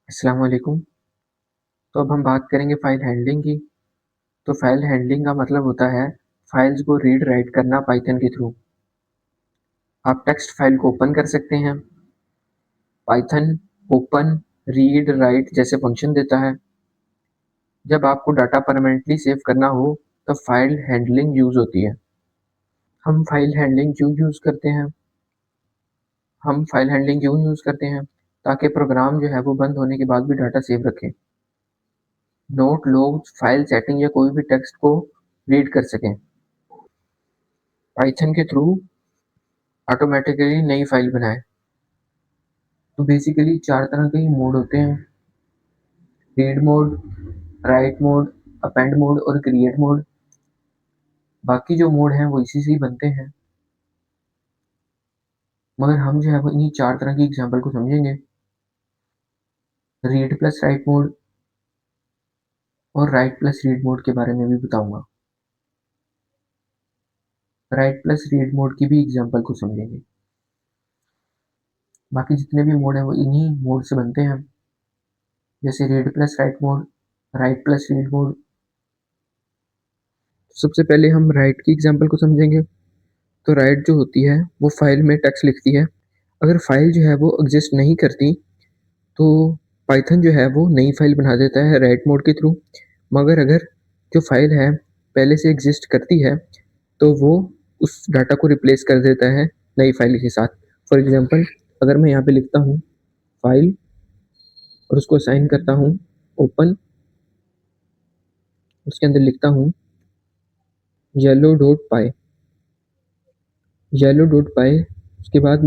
अस्सलाम वालेकुम। तो अब हम बात करेंगे फ़ाइल हैंडलिंग की। तो फ़ाइल हैंडलिंग का मतलब होता है फ़ाइल्स को रीड राइट करना पाइथन के थ्रू। आप टेक्स्ट फ़ाइल को ओपन कर सकते हैं। पाइथन ओपन, रीड, राइट जैसे फ़ंक्शन देता है। जब आपको डाटा परमानेंटली सेव करना हो तब फ़ाइल हैंडलिंग यूज़ होती है। हम फ़ाइल हैंडलिंग क्यों यूज़ करते हैं? हम फ़ाइल हैंडलिंग क्यों यूज़ करते हैं? ताकि प्रोग्राम जो है वो बंद होने के बाद भी डाटा सेव रखें। नोट, लॉग्स, फ़ाइल सेटिंग या कोई भी टेक्स्ट को रीड कर सकें। पाइथन के थ्रू ऑटोमेटिकली नई फाइल बनाएं। तो बेसिकली 4 तरह के मोड होते हैं। Read mode, right mode, append mode और क्रिएट मोड। बाकी जो मोड हैं वो इसी से ही बनते हैं, मगर हम जो है वो इन्हीं 4 तरह की एग्जांपल को समझेंगे। रीड प्लस राइट मोड और राइट प्लस रीड मोड के बारे में भी बताऊंगा। राइट प्लस रीड मोड की भी एग्जांपल को समझेंगे। बाकी जितने भी मोड हैं वो इन्हीं मोड से बनते हैं, जैसे read plus right mode, right plus read mode. सबसे पहले हम राइट की एग्जांपल को समझेंगे। तो राइट जो होती है वो फाइल में टेक्स्ट लिखती है। अगर फाइल जो है वो एग्जिस्ट नहीं करती तो पाइथन जो है वो नई फाइल बना देता है राइट मोड के थ्रू। मगर अगर जो फाइल है पहले से एग्जिस्ट करती है तो वो उस डाटा को रिप्लेस कर देता है नई फाइल के साथ। फॉर एग्जांपल, अगर मैं यहाँ पे लिखता हूँ फाइल और उसको असाइन करता हूँ ओपन, उसके अंदर लिखता हूँ येलो डॉट पाई, येलो डॉट पाई। उसके बाद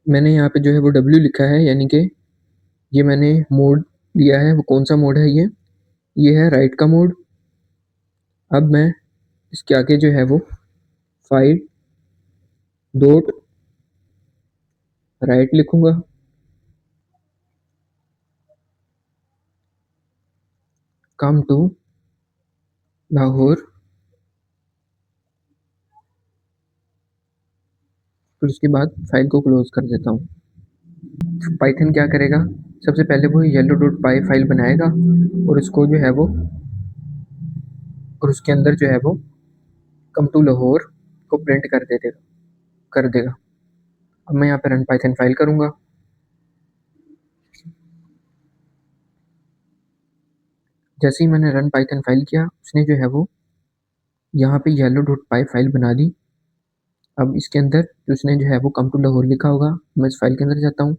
मैंने यहाँ पे जो है वो डब्ल्यू लिखा है, यानी कि ये मैंने मोड लिया है। वो कौन सा मोड है? ये है राइट का मोड। अब मैं इसके आगे जो है वो फाइल डॉट राइट लिखूंगा। Come to Lahore. फिर उसके बाद फाइल को क्लोज कर देता हूँ। पाइथन क्या करेगा? सबसे पहले वो येलो डॉट पाई फाइल बनाएगा और उसको जो है वो और उसके अंदर जो है वो कम टू लाहौर को प्रिंट कर देगा। अब मैं यहाँ पे रन पाइथन फाइल करूँगा। जैसे ही मैंने रन पाइथन फाइल किया, उसने जो है वो यहाँ पे येलो डॉट पाई फाइल बना दी। अब इसके अंदर उसने जो है वो कम टू लाहौर लिखा होगा। मैं इस फाइल के अंदर जाता हूँ,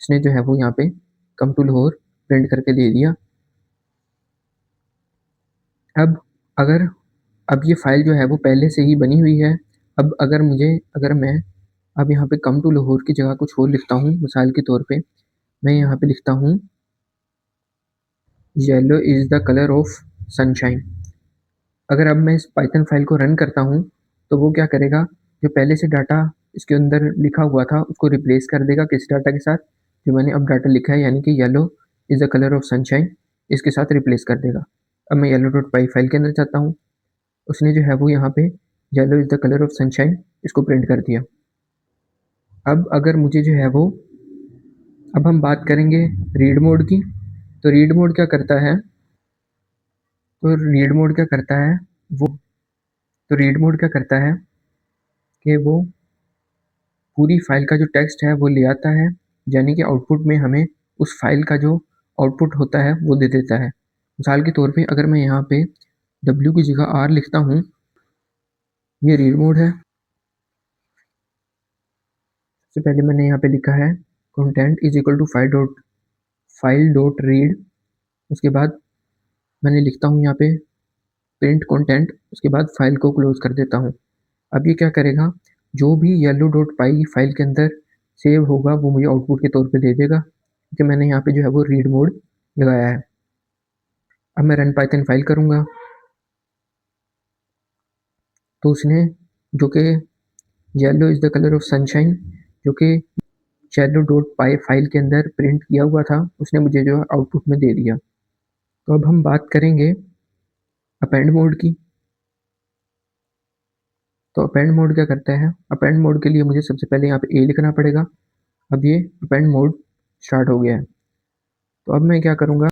इसने जो है वो यहाँ पे कम टू लाहौर प्रिंट करके दे दिया। अब अगर अब ये फाइल जो है वो पहले से ही बनी हुई है। अब अगर मैं अब यहाँ पे कम टू लाहौर की जगह कुछ और लिखता हूँ, मिसाल के तौर पे मैं यहाँ पे लिखता हूँ yellow is the colour of sunshine. अगर अब मैं इस पाइथन फाइल को रन करता हूँ तो वो क्या करेगा? जो पहले से डाटा इसके अंदर लिखा हुआ था उसको रिप्लेस कर देगा किस डाटा के साथ? जो मैंने अब डाटा लिखा है, यानी कि yellow is the colour of sunshine, इसके साथ रिप्लेस कर देगा। अब मैं येलो डॉट पाई फाइल के अंदर जाता हूँ, उसने जो है वो यहाँ पे yellow is the colour of sunshine इसको प्रिंट कर दिया। अब अगर मुझे जो है वो अब हम बात करेंगे रीड मोड की। तो रीड मोड क्या करता है? तो रीड मोड क्या करता है वो तो रीड मोड क्या करता है कि वो पूरी फाइल का जो टेक्स्ट है वो ले आता है, यानी कि आउटपुट में हमें उस फाइल का जो आउटपुट होता है वो दे देता है। मिसाल के तौर पे अगर मैं यहाँ पे डब्ल्यू की जगह आर लिखता हूँ, ये रीड मोड है। सबसे पहले मैंने यहाँ पे लिखा है content is equal to file dot read. उसके बाद मैंने लिखता हूँ यहाँ पे प्रिंट कंटेंट, उसके बाद फाइल को क्लोज कर देता हूँ। अब ये क्या करेगा? जो भी येलो डॉट पाई फाइल के अंदर सेव होगा वो मुझे आउटपुट के तौर पे दे देगा, क्योंकि मैंने यहाँ पे जो है वो रीड मोड लगाया है। अब मैं रन पाइथन फाइल करूँगा तो उसने जो कि yellow is the colour of sunshine जो कि येलो डॉट पाई फाइल के अंदर प्रिंट किया हुआ था, उसने मुझे जो है आउटपुट में दे दिया। तो अब हम बात करेंगे अपेंड मोड की। तो अपेंड मोड क्या करता है? अपेंड मोड के लिए मुझे सबसे पहले यहाँ पे ए लिखना पड़ेगा। अब ये अपेंड मोड स्टार्ट हो गया है। तो अब मैं क्या करूँगा,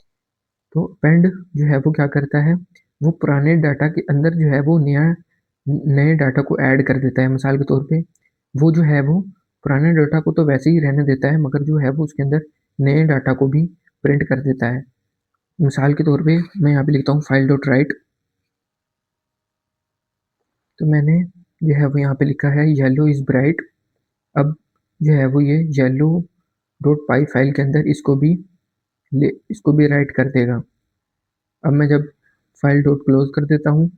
तो append जो है वो क्या करता है, वो पुराने डाटा के अंदर जो है वो नए डाटा को ऐड कर देता है। मिसाल के तौर पे वो जो है वो पुराने डाटा को तो वैसे ही रहने देता है, मगर जो है वो उसके अंदर नए डाटा को भी प्रिंट कर देता है। मिसाल के तौर पे मैं यहाँ पे लिखता हूँ फाइल डॉट राइट। तो मैंने जो है वो यहाँ पे लिखा है येलो इज ब्राइट। अब जो है वो ये येलो डॉट पाई फाइल के अंदर इसको भी राइट कर देगा। अब मैं जब फाइल डॉट क्लोज कर देता हूँ,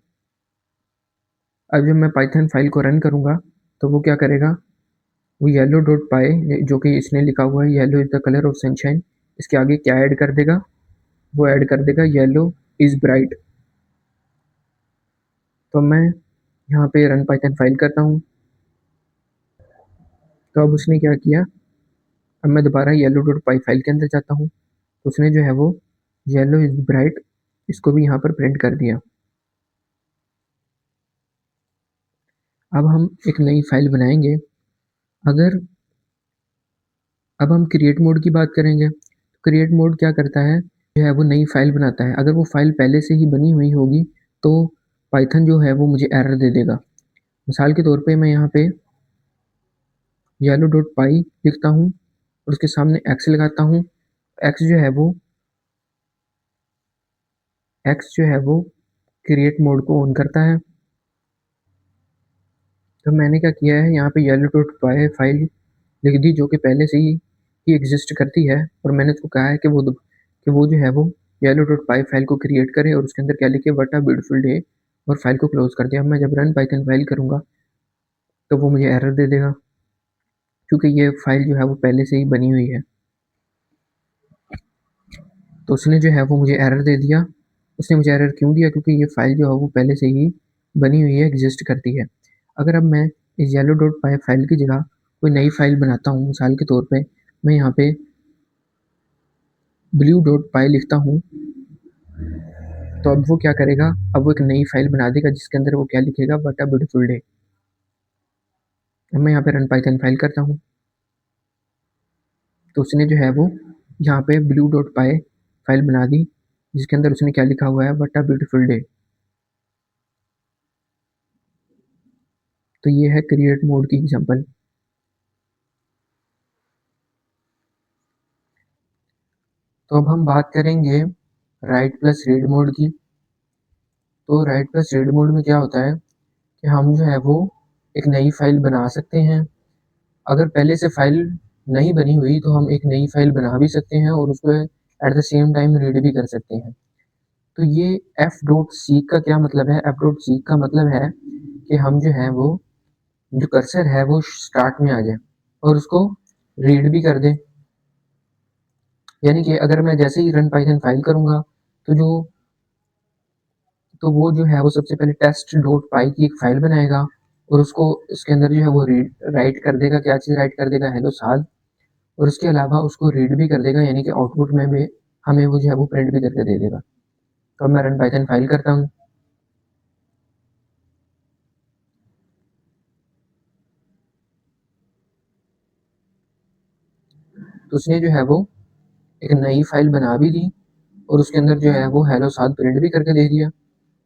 अब जब मैं पाइथन फाइल को रन करूँगा तो वो क्या करेगा, वो येलो डॉट पाई जो कि इसने लिखा हुआ है yellow is the colour of sunshine, इसके आगे क्या ऐड कर देगा, वो ऐड कर देगा येलो इज ब्राइट। तो मैं यहाँ पे रन पाइथन फाइल करता हूँ, तो अब उसने क्या किया, अब मैं दोबारा येलो डॉट पाई फाइल के अंदर जाता हूँ, तो उसने जो है वो येलो इज ब्राइट इसको भी यहाँ पर प्रिंट कर दिया। अब हम एक नई फाइल बनाएंगे। अगर अब हम क्रिएट मोड की बात करेंगे, तो क्रिएट मोड क्या करता है, जो है वो नई फाइल बनाता है। अगर वो फाइल पहले से ही बनी हुई होगी तो पाइथन जो है वो मुझे एरर दे देगा। मिसाल के तौर पे मैं यहाँ पे येलो डॉट पाई लिखता हूँ और उसके सामने एक्स लगाता हूँ। एक्स जो है वो क्रिएट मोड को ऑन करता है। तो मैंने क्या किया है, यहाँ पे येलो डॉट पाई फाइल लिख दी जो कि पहले से ही एग्जिस्ट करती है, और मैंने उसको कहा है कि वो जो है वो येलो डॉट पाई फाइल को क्रिएट करे और उसके अंदर क्या लिखे, व्हाट अ ब्यूटीफुल डे, और फाइल को क्लोज कर दिया। अब मैं जब रन पाइथन फाइल करूँगा तो वो मुझे एरर दे देगा, क्योंकि ये फाइल जो है वो पहले से ही बनी हुई है। तो उसने जो है वो मुझे एरर दे दिया। उसने मुझे एरर क्यों दिया, क्योंकि ये फाइल जो है वो पहले से ही बनी हुई है, एग्जिस्ट करती है। अगर अब मैं इस येलो डॉट पाई फाइल की जगह कोई नई फाइल बनाता हूँ, मिसाल के तौर पे मैं यहाँ पे ब्लू डॉट पाई लिखता हूँ, तो अब वो क्या करेगा, अब वो एक नई फाइल बना देगा जिसके अंदर वो क्या लिखेगा, व्हाट अ ब्यूटीफुल डे। अब मैं यहाँ पे रन पाइथन फाइल करता हूँ, तो उसने जो है वो यहाँ पे ब्लू डॉट पाई फाइल बना दी जिसके अंदर उसने क्या लिखा हुआ है, व्हाट अ ब्यूटीफुल डे। तो ये है क्रिएट मोड की एग्जांपल। तो अब हम बात करेंगे राइट प्लस रीड मोड की। तो राइट प्लस रीड मोड में क्या होता है कि हम जो है वो एक नई फाइल बना सकते हैं। अगर पहले से फाइल नहीं बनी हुई तो हम एक नई फाइल बना भी सकते हैं और उसको at the same time read भी कर सकते हैं। तो ये एफ डॉट सीक का क्या मतलब है, एफ डॉट सीक का मतलब है कि हम जो है वो जो कर्सर है वो स्टार्ट में आ जाए और उसको रीड भी कर दे। यानी कि अगर मैं जैसे ही रन पाइथन फाइल करूंगा तो वो जो है वो सबसे पहले टेस्ट डॉट पाई की एक फाइल बनाएगा और उसको इसके अंदर जो है वो राइट कर देगा, क्या चीज़ राइट कर देगा, हेलो साल, और उसके अलावा उसको रीड भी कर देगा, यानी कि आउटपुट में भी हमें वो जो है वो प्रिंट भी करके दे देगा। तो अब मैं रन पाइथन फाइल करता हूँ, तो उसने जो है वो एक नई फाइल बना भी दी और उसके अंदर जो है वो हेलो साल प्रिंट भी करके दे दिया।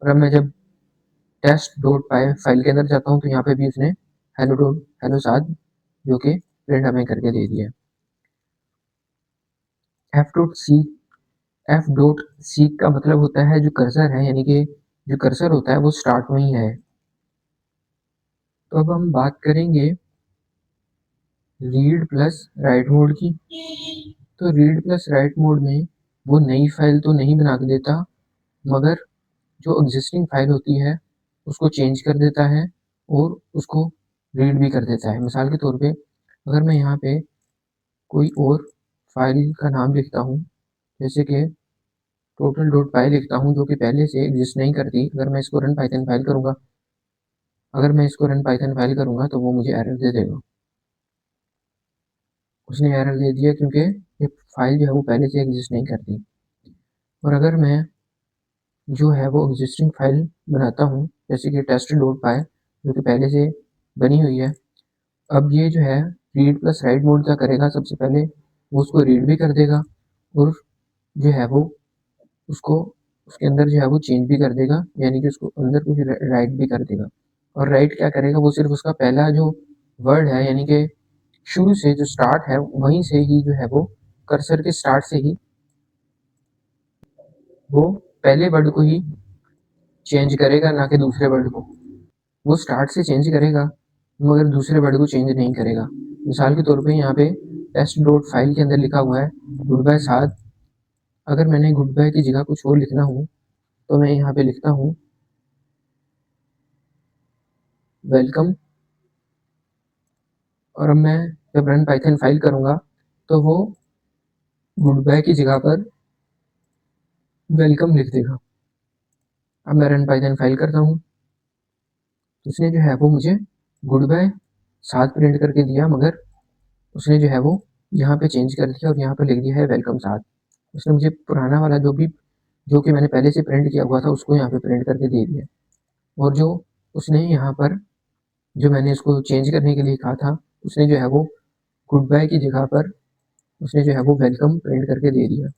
और अब मैं जब टेस्ट डॉट पाई फाइल के अंदर जाता हूँ तो यहाँ पे भी उसने हेलो साल जो कि प्रिंट हमें करके दे दिया। F dot C F dot seek का मतलब होता है जो कर्सर है, यानी कि जो कर्सर होता है वो स्टार्ट में ही है। तो अब हम बात करेंगे रीड प्लस राइट मोड की। तो रीड प्लस राइट मोड में वो नई फाइल तो नहीं बना के देता, मगर जो एग्जिस्टिंग फाइल होती है उसको चेंज कर देता है और उसको रीड भी कर देता है। मिसाल के तौर पे अगर मैं यहाँ पे कोई और फाइल का नाम लिखता हूँ, जैसे कि टोटल डॉट पाई लिखता हूँ जो कि पहले से एग्जिस्ट नहीं करती, अगर मैं इसको रन पाइथन फाइल करूँगा, अगर मैं इसको रन पाइथन फाइल करूँगा तो वो मुझे एरर दे देगा। उसने एरर दे दिया क्योंकि ये फाइल जो है वो पहले से एग्जिस्ट नहीं करती। और अगर मैं जो है वो एग्जिस्टिंग फाइल बनाता हूँ, जैसे कि टेस्ट डॉट पाई जो कि पहले से बनी हुई है, अब ये जो है रीड प्लस राइट मोड क्या करेगा, सबसे पहले वो उसको रीड भी कर देगा और जो है वो उसको उसके अंदर जो है वो चेंज भी कर देगा, यानी कि उसको अंदर कुछ राइट भी कर देगा। और राइट क्या करेगा, वो सिर्फ उसका पहला जो वर्ड है, यानी कि शुरू से जो स्टार्ट है वहीं से ही जो है वो कर्सर के स्टार्ट से ही वो पहले वर्ड को ही चेंज करेगा, ना कि दूसरे वर्ड को। वो स्टार्ट से चेंज करेगा मगर दूसरे वर्ड को चेंज नहीं करेगा। मिसाल के तौर पे यहाँ पे टेस्ट डॉट फाइल के अंदर लिखा हुआ है गुड बाय साथ। अगर मैंने गुड बाय की जगह कुछ और लिखना हो तो मैं यहाँ पे लिखता हूँ वेलकम। और अब मैं जब रन पाइथन फाइल करूँगा तो वो गुड बाय की जगह पर वेलकम लिख देगा। अब मैं रन पाइथन फाइल करता हूँ, उसने जो है वो मुझे गुड बाय साथ प्रिंट करके दिया, मगर उसने जो है वो यहाँ पे चेंज कर दिया और यहाँ पे लिख दिया है वेलकम साथ। उसने मुझे पुराना वाला जो कि मैंने पहले से प्रिंट किया हुआ था उसको यहाँ पे प्रिंट करके दे दिया। और जो उसने यहाँ पर जो मैंने इसको चेंज करने के लिए कहा था, उसने जो है वो गुड बाय की जगह पर उसने जो है वो वेलकम प्रिंट करके दे दिया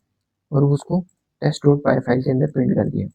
और वो उसको टेस्ट डॉट पाई फाइल के अंदर प्रिंट कर दिया।